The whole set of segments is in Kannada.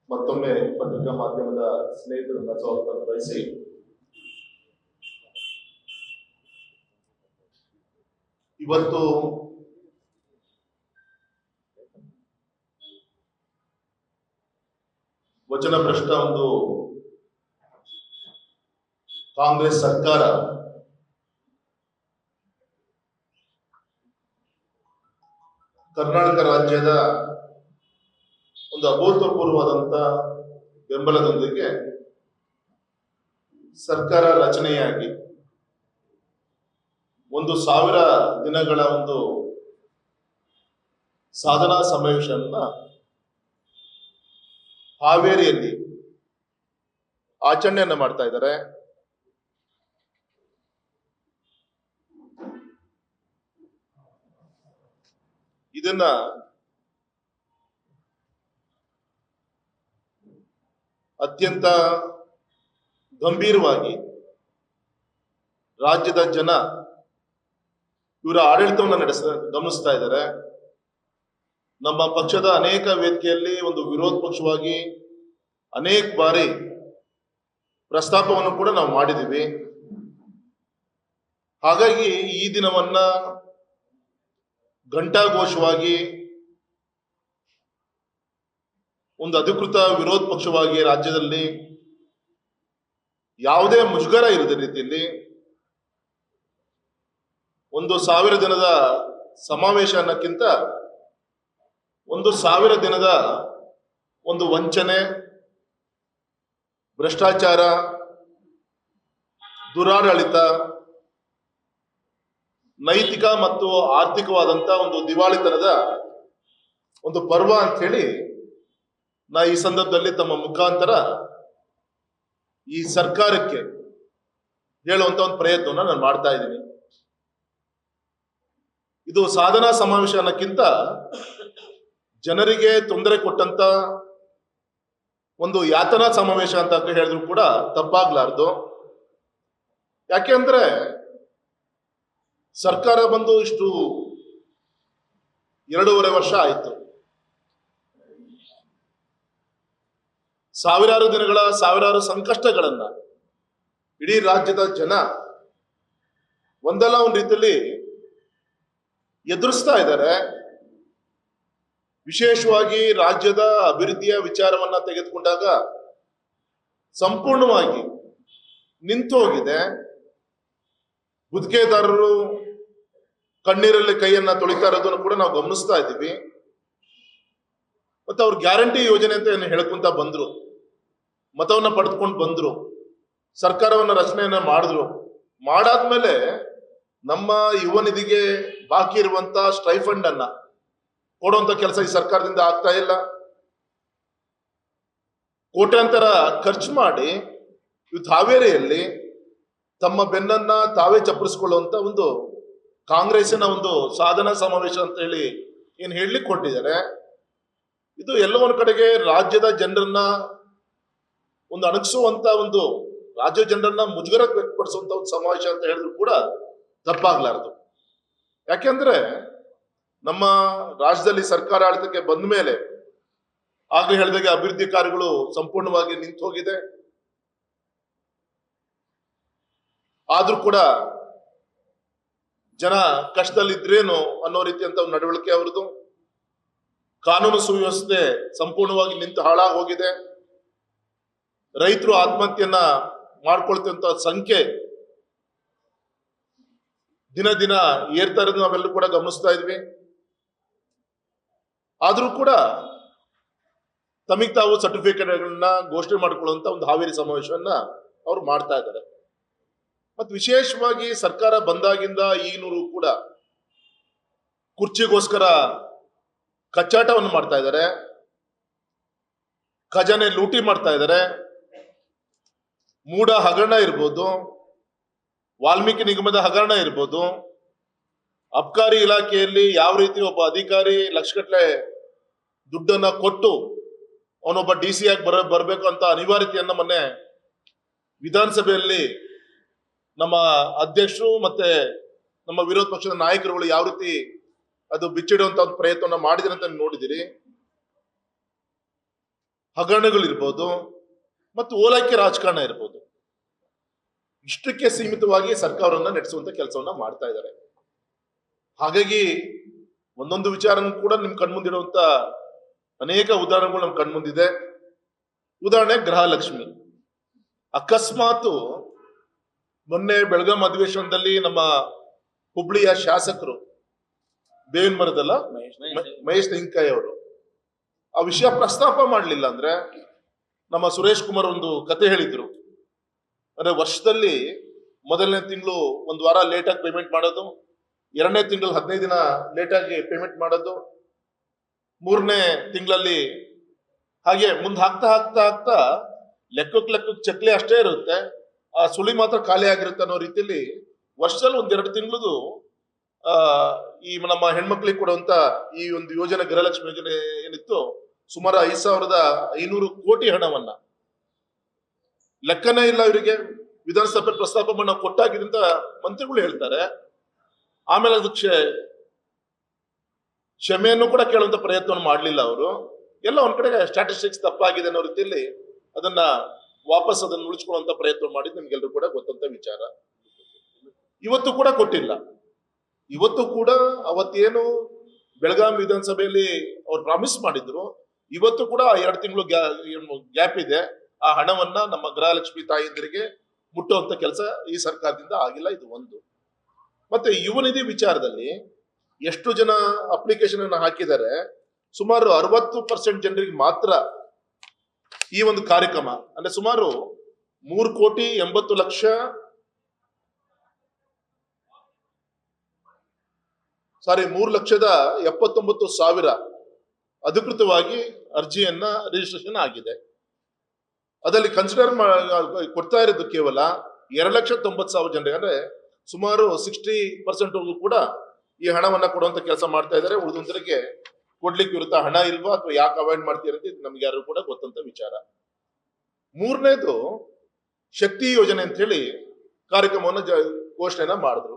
ಮತ್ತೊಮ್ಮೆ ಪತ್ರಿಕಾ ಮಾಧ್ಯಮದ ಸ್ನೇಹಿತರನ್ನ ಸ್ವಾಗತ ಬಯಸಿ ಇವತ್ತು ವಚನ ಭ್ರಷ್ಟ ಒಂದು ಕಾಂಗ್ರೆಸ್ ಸರ್ಕಾರ ಕರ್ನಾಟಕ ರಾಜ್ಯದ ಒಂದು ಅಭೂತಪೂರ್ವವಾದಂತ ಬೆಂಬಲದೊಂದಿಗೆ ಸರ್ಕಾರ ರಚನೆಯಾಗಿ 1,000 ದಿನಗಳ ಒಂದು ಸಾಧನಾ ಸಮಾವೇಶವನ್ನ ಹಾವೇರಿಯಲ್ಲಿ ಆಚರಣೆಯನ್ನ ಮಾಡ್ತಾ ಇದ್ದಾರೆ. ಇದನ್ನ ಅತ್ಯಂತ ಗಂಭೀರವಾಗಿ ರಾಜ್ಯದ ಜನ ಇವರ ಆಡಳಿತವನ್ನು ಗಮನಿಸ್ತಾ ಇದ್ದಾರೆ. ನಮ್ಮ ಪಕ್ಷದ ಅನೇಕ ವೇದಿಕೆಯಲ್ಲಿ ಒಂದು ವಿರೋಧ ಪಕ್ಷವಾಗಿ ಅನೇಕ ಬಾರಿ ಪ್ರಸ್ತಾಪವನ್ನು ಕೂಡ ನಾವು ಮಾಡಿದ್ದೀವಿ. ಹಾಗಾಗಿ ಈ ದಿನವನ್ನ ಘಂಟಾಘೋಷವಾಗಿ ಒಂದು ಅಧಿಕೃತ ವಿರೋಧ ಪಕ್ಷವಾಗಿ ರಾಜ್ಯದಲ್ಲಿ ಯಾವುದೇ ಮುಜುಗರ ಇಲ್ಲದ ರೀತಿಯಲ್ಲಿ 1,000 ದಿನದ ಸಮಾವೇಶ ಅನ್ನಕ್ಕಿಂತ 1,000 ದಿನದ ಒಂದು ವಂಚನೆ, ಭ್ರಷ್ಟಾಚಾರ, ದುರಾಡಳಿತ, ನೈತಿಕ ಮತ್ತು ಆರ್ಥಿಕವಾದಂತ ಒಂದು ದಿವಾಳಿತನದ ಒಂದು ಪರ್ವ ಅಂತ ಹೇಳಿ ನಾ ಈ ಸಂದರ್ಭದಲ್ಲಿ ತಮ್ಮ ಮುಖಾಂತರ ಈ ಸರ್ಕಾರಕ್ಕೆ ಹೇಳುವಂತ ಒಂದು ಪ್ರಯತ್ನವನ್ನು ನಾನು ಮಾಡ್ತಾ ಇದ್ದೀನಿ. ಇದು ಸಾಧನಾ ಸಮಾವೇಶ ಅನ್ನಕ್ಕಿಂತ ಜನರಿಗೆ ತೊಂದರೆ ಕೊಟ್ಟಂತ ಒಂದು ಯಾತನಾ ಸಮಾವೇಶ ಅಂತ ಹೇಳಿದ್ರು ಕೂಡ ತಪ್ಪಾಗ್ಲಾರ್ದು. ಯಾಕೆಂದ್ರೆ ಸರ್ಕಾರ ಬಂದು ಇಷ್ಟು 2.5 ವರ್ಷ ಆಯಿತು. ಸಾವಿರಾರು ದಿನಗಳ ಸಾವಿರಾರು ಸಂಕಷ್ಟಗಳನ್ನ ಇಡೀ ರಾಜ್ಯದ ಜನ ಒಂದಲ್ಲ ಒಂದು ರೀತಿಯಲ್ಲಿ ಎದುರಿಸ್ತಾ ಇದ್ದಾರೆ. ವಿಶೇಷವಾಗಿ ರಾಜ್ಯದ ಅಭಿವೃದ್ಧಿಯ ವಿಚಾರವನ್ನ ತೆಗೆದುಕೊಂಡಾಗ ಸಂಪೂರ್ಣವಾಗಿ ನಿಂತು ಹೋಗಿದೆ. ಗುತ್ತಿಗೆದಾರರು ಕಣ್ಣೀರಲ್ಲಿ ಕೈಯನ್ನ ತೊಳಿತಾ ಇರೋದನ್ನು ಕೂಡ ನಾವು ಗಮನಿಸ್ತಾ ಇದ್ದೀವಿ. ಮತ್ತೆ ಅವ್ರು ಗ್ಯಾರಂಟಿ ಯೋಜನೆ ಅಂತ ಏನು ಹೇಳ್ಕೊಂತ ಬಂದ್ರು, ಮತವನ್ನ ಪಡೆದುಕೊಂಡು ಬಂದ್ರು, ಸರ್ಕಾರವನ್ನ ರಚನೆಯನ್ನ ಮಾಡಿದ್ರು. ಮಾಡಾದ್ಮೇಲೆ ನಮ್ಮ ಯುವ ನಿಧಿಗೆ ಬಾಕಿ ಇರುವಂತ ಸ್ಟೈಫಂಡ್ ಅನ್ನ ಕೊಡುವಂತ ಕೆಲಸ ಈ ಸರ್ಕಾರದಿಂದ ಆಗ್ತಾ ಇಲ್ಲ. ಕೋಟ್ಯಾಂತರ ಖರ್ಚು ಮಾಡಿ ಇವತ್ತು ಹಾವೇರಿಯಲ್ಲಿ ತಮ್ಮ ಬೆನ್ನನ್ನ ತಾವೇ ಚಪ್ಪರಿಸಿಕೊಳ್ಳುವಂತ ಒಂದು ಕಾಂಗ್ರೆಸ್ಸಿನ ಒಂದು ಸಾಧನಾ ಸಮಾವೇಶ ಅಂತ ಹೇಳಿ ಏನ್ ಹೇಳಲಿಕ್ಕೆ ಕೊಟ್ಟಿದ್ದಾರೆ. ಇದು ಎಲ್ಲ ಒಂದ್ ಕಡೆಗೆ ರಾಜ್ಯದ ಜನರನ್ನ ಒಂದು ಅಣಗಿಸುವಂತ ಒಂದು ರಾಜ್ಯ ಜನರನ್ನ ಮುಜುಗರ ವ್ಯಕ್ತಪಡಿಸುವಂತ ಒಂದು ಸಮಾವೇಶ ಅಂತ ಹೇಳಿದ್ರು ಕೂಡ ತಪ್ಪಾಗ್ಲಾರದು. ಯಾಕೆಂದ್ರೆ ನಮ್ಮ ರಾಜ್ಯದಲ್ಲಿ ಸರ್ಕಾರ ಆಡಳಿತಕ್ಕೆ ಬಂದ ಮೇಲೆ ಆಗ್ಲೇ ಹೇಳಿದಾಗೆ ಅಭಿವೃದ್ಧಿ ಕಾರ್ಯಗಳು ಸಂಪೂರ್ಣವಾಗಿ ನಿಂತು ಹೋಗಿದೆ. ಆದ್ರೂ ಕೂಡ ಜನ ಕಷ್ಟದಲ್ಲಿದ್ರೇನು ಅನ್ನೋ ರೀತಿಯಂತ ಒಂದು ನಡವಳಿಕೆ ಅವ್ರದ್ದು. ಕಾನೂನು ಸುವ್ಯವಸ್ಥೆ ಸಂಪೂರ್ಣವಾಗಿ ನಿಂತು ಹಾಳಾಗಿ ಹೋಗಿದೆ. ರೈತರು ಆತ್ಮಹತ್ಯೆಯನ್ನ ಮಾಡ್ಕೊಳ್ತಿರುವಂತ ಸಂಖ್ಯೆ ದಿನ ದಿನ ಏರ್ತಾ ಇರೋದು ನಾವೆಲ್ಲರೂ ಕೂಡ ಗಮನಿಸ್ತಾ ಇದ್ವಿ. ಆದ್ರೂ ಕೂಡ ತಮಗೆ ತಾವು ಸರ್ಟಿಫಿಕೇಟ್ಗಳನ್ನ ಘೋಷಣೆ ಮಾಡಿಕೊಳ್ಳುವಂತ ಒಂದು ಹಾವೇರಿ ಸಮಾವೇಶವನ್ನ ಅವ್ರು ಮಾಡ್ತಾ ಇದ್ದಾರೆ. ಮತ್ತು ವಿಶೇಷವಾಗಿ ಸರ್ಕಾರ ಬಂದಾಗಿಂದ ಈಗಿನವರು ಕೂಡ ಕುರ್ಚಿಗೋಸ್ಕರ ಕಚ್ಚಾಟವನ್ನು ಮಾಡ್ತಾ ಇದ್ದಾರೆ, ಖಜಾನೆ ಲೂಟಿ ಮಾಡ್ತಾ ಇದ್ದಾರೆ. ಮೂಡ ಹಗರಣ ಇರ್ಬೋದು, ವಾಲ್ಮೀಕಿ ನಿಗಮದ ಹಗರಣ ಇರ್ಬೋದು, ಅಬ್ಕಾರಿ ಇಲಾಖೆಯಲ್ಲಿ ಯಾವ ರೀತಿ ಒಬ್ಬ ಅಧಿಕಾರಿ ಲಕ್ಷಗಟ್ಟಲೆ ದುಡ್ಡನ್ನ ಕೊಟ್ಟು ಅವನೊಬ್ಬ DC ಆಗಿ ಬರಬೇಕು ಅಂತ ಅನಿವಾರ್ಯತೆಯನ್ನ ಮೊನ್ನೆ ವಿಧಾನಸಭೆಯಲ್ಲಿ ನಮ್ಮ ಅಧ್ಯಕ್ಷರು ಮತ್ತೆ ನಮ್ಮ ವಿರೋಧ ಪಕ್ಷದ ನಾಯಕರುಗಳು ಯಾವ ರೀತಿ ಅದು ಬಿಚ್ಚಿಡುವಂತ ಒಂದು ಪ್ರಯತ್ನವನ್ನ ಮಾಡಿದ್ರೆ ಅಂತ ನೋಡಿದಿರಿ. ಹಗರಣಗಳಿರ್ಬೋದು ಮತ್ತು ಓಲೈಕೆ ರಾಜಕಾರಣ ಇರ್ಬೋದು, ಇಷ್ಟಕ್ಕೆ ಸೀಮಿತವಾಗಿ ಸರ್ಕಾರವನ್ನ ನಡೆಸುವಂತ ಕೆಲಸವನ್ನ ಮಾಡ್ತಾ ಇದ್ದಾರೆ. ಹಾಗಾಗಿ ಒಂದೊಂದು ವಿಚಾರನೂ ಕೂಡ ನಿಮ್ ಕಣ್ಮುಂದಿಡುವಂತ ಅನೇಕ ಉದಾಹರಣೆಗಳು ನಮ್ ಕಣ್ಮುಂದಿದೆ. ಉದಾಹರಣೆ ಗೃಹಲಕ್ಷ್ಮಿ. ಅಕಸ್ಮಾತ್ ಮೊನ್ನೆ ಬೆಳಗಾಂ ಅಧಿವೇಶನದಲ್ಲಿ ನಮ್ಮ ಹುಬ್ಳಿಯ ಶಾಸಕರು ಬೇವಿನ ಮರದಲ್ಲ ಮಹೇಶ್ ತೆಂಗಿನಕಾಯಿ ಅವರು ಆ ವಿಷಯ ಪ್ರಸ್ತಾಪ ಮಾಡಲಿಲ್ಲ ಅಂದ್ರೆ, ನಮ್ಮ ಸುರೇಶ್ ಕುಮಾರ್ ಒಂದು ಕತೆ ಹೇಳಿದ್ರು. ಅಂದ್ರೆ ವರ್ಷದಲ್ಲಿ ಮೊದಲನೇ ತಿಂಗಳು ಒಂದು ವಾರ ಲೇಟ್ ಆಗಿ ಪೇಮೆಂಟ್ ಮಾಡೋದು, ಎರಡನೇ ತಿಂಗಳು 15 ದಿನ ಲೇಟ್ ಆಗಿ ಪೇಮೆಂಟ್ ಮಾಡೋದು, ಮೂರನೇ ತಿಂಗಳಲ್ಲಿ ಹಾಗೆ ಮುಂದೆ ಹಾಕ್ತಾ ಹಾಕ್ತಾ ಹಾಕ್ತಾ ಲೆಕ್ಕಕ್ಕೆ ಚಕ್ಲಿ ಅಷ್ಟೇ ಇರುತ್ತೆ, ಆ ಸುಳಿ ಮಾತ್ರ ಖಾಲಿ ಆಗಿರುತ್ತೆ ಅನ್ನೋ ರೀತಿಯಲ್ಲಿ ವರ್ಷದಲ್ಲಿ 1-2 ತಿಂಗಳದು ಈ ನಮ್ಮ ಹೆಣ್ಮಕ್ಳಿಗೆ ಕೊಡುವಂತ ಈ ಒಂದು ಯೋಜನೆ, ಗೃಹಲಕ್ಷ್ಮಿ ಯೋಜನೆ ಏನಿತ್ತು, ಸುಮಾರು 5,500 ಕೋಟಿ ಹಣವನ್ನ, ಲೆಕ್ಕನೇ ಇಲ್ಲ ಇವರಿಗೆ. ವಿಧಾನಸಭೆ ಪ್ರಸ್ತಾಪ ನಾವು ಕೊಟ್ಟಾಗಿದೆ ಅಂತ ಮಂತ್ರಿಗಳು ಹೇಳ್ತಾರೆ. ಆಮೇಲೆ ಅದಕ್ಕೆ ಕ್ಷಮೆಯನ್ನು ಕೂಡ ಕೇಳುವಂತ ಪ್ರಯತ್ನವನ್ನು ಮಾಡಲಿಲ್ಲ ಅವರು. ಎಲ್ಲ ಒಂದ್ ಕಡೆ ಸ್ಟ್ಯಾಟಿಸ್ಟಿಕ್ಸ್ ತಪ್ಪಾಗಿದೆ ಅನ್ನೋ ರೀತಿಯಲ್ಲಿ ಅದನ್ನ ವಾಪಸ್ ಅದನ್ನು ಉಳಿಸ್ಕೊಳ್ಳುವಂತ ಪ್ರಯತ್ನ ಮಾಡಿದ್ದು ನಿಮ್ಗೆಲ್ಲರೂ ಕೂಡ ಗೊತ್ತಂತ ವಿಚಾರ. ಇವತ್ತು ಕೂಡ ಕೊಟ್ಟಿಲ್ಲ. ಇವತ್ತು ಕೂಡ ಅವತ್ತೇನು ಬೆಳಗಾಂ ವಿಧಾನಸಭೆಯಲ್ಲಿ ಅವ್ರು ಪ್ರಾಮಿಸ್ ಮಾಡಿದ್ರು, ಇವತ್ತು ಕೂಡ 2 ತಿಂಗಳು ಗ್ಯಾಪ್ ಇದೆ. ಆ ಹಣವನ್ನ ನಮ್ಮ ಗೃಹಲಕ್ಷ್ಮಿ ತಾಯಂದಿರಿಗೆ ಮುಟ್ಟುವಂತ ಕೆಲಸ ಈ ಸರ್ಕಾರದಿಂದ ಆಗಿಲ್ಲ. ಇದು ಒಂದು. ಮತ್ತೆ ಯುವ ನಿಧಿ ವಿಚಾರದಲ್ಲಿ ಎಷ್ಟು ಜನ ಅಪ್ಲಿಕೇಶನ್ ಅನ್ನು ಹಾಕಿದ್ದಾರೆ, ಸುಮಾರು 60% ಜನರಿಗೆ ಮಾತ್ರ ಈ ಒಂದು ಕಾರ್ಯಕ್ರಮ, ಅಂದ್ರೆ ಸುಮಾರು 3,79,000 ಅಧಿಕೃತವಾಗಿ ಅರ್ಜಿಯನ್ನ ರಿಜಿಸ್ಟ್ರೇಷನ್ ಆಗಿದೆ. ಅದರಲ್ಲಿ ಕನ್ಸಿಡರ್ ಕೊಡ್ತಾ ಇರೋದು ಕೇವಲ 2,90,000 ಜನರಿಗೆ, ಅಂದ್ರೆ ಸುಮಾರು 60% ಕೂಡ ಈ ಹಣವನ್ನ ಕೊಡುವಂತ ಕೆಲಸ ಮಾಡ್ತಾ ಇದ್ದಾರೆ. ಉಳಿದೊಂದರಿಗೆ ಕೊಡ್ಲಿಕ್ಕೆ ಇರುತ್ತಾ ಹಣ ಇಲ್ವಾ ಅಥವಾ ಯಾಕೆ ಅವಾಯ್ಡ್ ಮಾಡ್ತೀರಂತ ನಮ್ಗೆ ಯಾರು ಕೂಡ ಗೊತ್ತಂತ ವಿಚಾರ. ಮೂರನೇದು ಶಕ್ತಿ ಯೋಜನೆ ಅಂತ ಹೇಳಿ ಕಾರ್ಯಕ್ರಮವನ್ನು ಘೋಷಣೆನ ಮಾಡಿದ್ರು.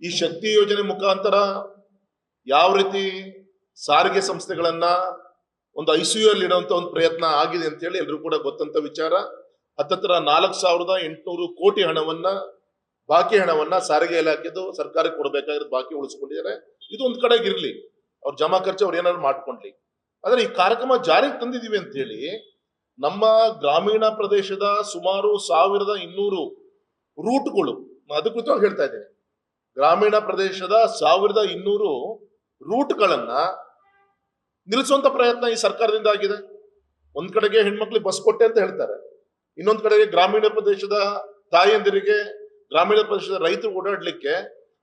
ಈ ಶಕ್ತಿ ಯೋಜನೆ ಮುಖಾಂತರ ಯಾವ ರೀತಿ ಸಾರಿಗೆ ಸಂಸ್ಥೆಗಳನ್ನ ಒಂದು ICU ಅಲ್ಲಿ ಇಡುವಂತ ಒಂದು ಪ್ರಯತ್ನ ಆಗಿದೆ ಅಂತ ಹೇಳಿ ಎಲ್ರು ಕೂಡ ಗೊತ್ತಂತ ವಿಚಾರ. ಹತ್ತತ್ರ 4,800 ಕೋಟಿ ಹಣವನ್ನ, ಬಾಕಿ ಹಣವನ್ನ ಸಾರಿಗೆ ಇಲಾಖೆದು ಸರ್ಕಾರಕ್ಕೆ ಕೊಡಬೇಕಾಗಿರೋದು ಬಾಕಿ ಉಳಿಸ್ಕೊಂಡಿದ್ದಾರೆ. ಇದು ಒಂದ್ ಕಡೆಗೆ ಇರ್ಲಿ, ಅವ್ರ ಜಮಾ ಖರ್ಚು ಅವ್ರು ಏನಾದ್ರು ಮಾಡ್ಕೊಂಡ್ಲಿ. ಆದ್ರೆ ಈ ಕಾರ್ಯಕ್ರಮ ಜಾರಿಗೆ ತಂದಿದೀವಿ ಅಂತ ಹೇಳಿ ನಮ್ಮ ಗ್ರಾಮೀಣ ಪ್ರದೇಶದ ಸುಮಾರು 1,200 ರೂಟ್ಗಳು, ಅಧಿಕೃತವಾಗಿ ಹೇಳ್ತಾ ಇದ್ದೇನೆ, ಗ್ರಾಮೀಣ ಪ್ರದೇಶದ 1,200 ರೂಟ್ಗಳನ್ನ ನಿಲ್ಲಿಸುವಂತ ಪ್ರಯತ್ನ ಈ ಸರ್ಕಾರದಿಂದ ಆಗಿದೆ. ಒಂದ್ ಕಡೆಗೆ ಹೆಣ್ಮಕ್ಳಿಗೆ ಬಸ್ ಕೊಟ್ಟೆ ಅಂತ ಹೇಳ್ತಾರೆ, ಇನ್ನೊಂದ್ ಕಡೆಗೆ ಗ್ರಾಮೀಣ ಪ್ರದೇಶದ ತಾಯಂದಿರಿಗೆ, ಗ್ರಾಮೀಣ ಪ್ರದೇಶದ ರೈತರು ಓಡಾಡ್ಲಿಕ್ಕೆ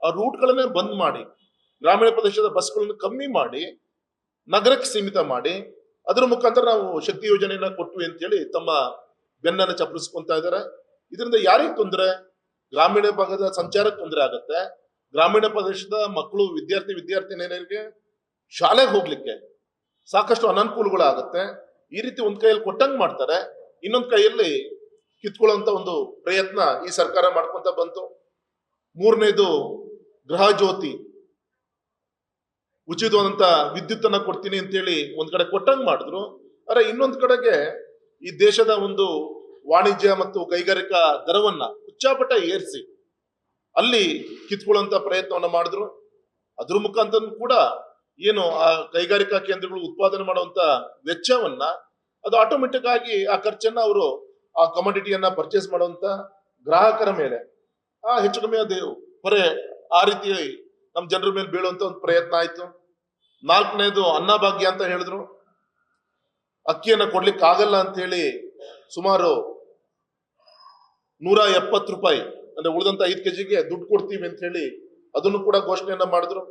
ಆ ರೂಟ್ಗಳನ್ನೇ ಬಂದ್ ಮಾಡಿ, ಗ್ರಾಮೀಣ ಪ್ರದೇಶದ ಬಸ್ಗಳನ್ನು ಕಮ್ಮಿ ಮಾಡಿ ನಗರಕ್ಕೆ ಸೀಮಿತ ಮಾಡಿ, ಅದರ ಮುಖಾಂತರ ನಾವು ಶಕ್ತಿ ಯೋಜನೆಯನ್ನ ಕೊಟ್ವಿ ಅಂತ ಹೇಳಿ ತಮ್ಮ ಬೆನ್ನನ್ನು ಚಪ್ಪರಿಸ್ಕೊಂತ ಇದ್ದಾರೆ. ಇದರಿಂದ ಯಾರಿಗೆ ತೊಂದರೆ? ಗ್ರಾಮೀಣ ಭಾಗದ ಸಂಚಾರಕ್ಕೆ ತೊಂದರೆ ಆಗುತ್ತೆ. ಗ್ರಾಮೀಣ ಪ್ರದೇಶದ ಮಕ್ಕಳು, ವಿದ್ಯಾರ್ಥಿನಿಯರಿಗೆ ಶಾಲೆಗೆ ಹೋಗ್ಲಿಕ್ಕೆ ಸಾಕಷ್ಟು ಅನಾನುಕೂಲಗಳಾಗುತ್ತೆ. ಈ ರೀತಿ ಒಂದ್ ಕೈಯಲ್ಲಿ ಕೊಟ್ಟಂಗ್ ಮಾಡ್ತಾರೆ, ಇನ್ನೊಂದ್ ಕೈಯಲ್ಲಿ ಕಿತ್ಕೊಳ್ಳುವಂತ ಒಂದು ಪ್ರಯತ್ನ ಈ ಸರ್ಕಾರ ಮಾಡ್ಕೊಂತ ಬಂತು. ಮೂರನೇದು ಗೃಹ ಜ್ಯೋತಿ, ಉಚಿತವಾದಂತ ವಿದ್ಯುತ್ ಅನ್ನ ಕೊಡ್ತೀನಿ ಅಂತೇಳಿ ಒಂದ್ ಕಡೆ ಕೊಟ್ಟಂಗ್ ಮಾಡಿದ್ರು. ಆದ್ರೆ ಇನ್ನೊಂದ್ ಕಡೆಗೆ ಈ ದೇಶದ ಒಂದು ವಾಣಿಜ್ಯ ಮತ್ತು ಕೈಗಾರಿಕಾ ದರವನ್ನ ಉಚ್ಚಾಪಟ ಏರಿಸಿ ಅಲ್ಲಿ ಕಿತ್ಕೊಳ್ಳುವಂತ ಪ್ರಯತ್ನವನ್ನ ಮಾಡಿದ್ರು. ಅದ್ರ ಮುಖಾಂತರ ಕೂಡ ಏನು ಆ ಕೈಗಾರಿಕಾ ಕೇಂದ್ರಗಳು ಉತ್ಪಾದನೆ ಮಾಡುವಂತ ವೆಚ್ಚವನ್ನ ಅದು ಆಟೋಮೆಟಿಕ್ ಆಗಿ ಆ ಖರ್ಚನ್ನ ಅವರು ಆ ಕಮೋಡಿಟಿಯನ್ನ ಪರ್ಚೇಸ್ ಮಾಡುವಂತ ಗ್ರಾಹಕರ ಮೇಲೆ ಹೆಚ್ಚು ಕಮ್ಮಿ ಅದು ಹೊರೆ ಆ ರೀತಿ ನಮ್ಮ ಜನರ ಮೇಲೆ ಬೀಳುವಂತ ಒಂದು ಪ್ರಯತ್ನ ಆಯ್ತು. ನಾಲ್ಕನೇದು ಅನ್ನಭಾಗ್ಯ ಅಂತ ಹೇಳಿದ್ರು. ಅಕ್ಕಿಯನ್ನ ಕೊಡ್ಲಿಕ್ಕೆ ಆಗಲ್ಲ ಅಂತ ಹೇಳಿ ಸುಮಾರು 170 ರೂಪಾಯಿ, ಅಂದ್ರೆ ಉಳಿದಂತ 5 ಕೆಜಿಗೆ ದುಡ್ಡು ಕೊಡ್ತೀವಿ ಅಂತ ಹೇಳಿ ಅದನ್ನು ಕೂಡ ಘೋಷಣೆಯನ್ನ ಮಾಡಿದ್ರು.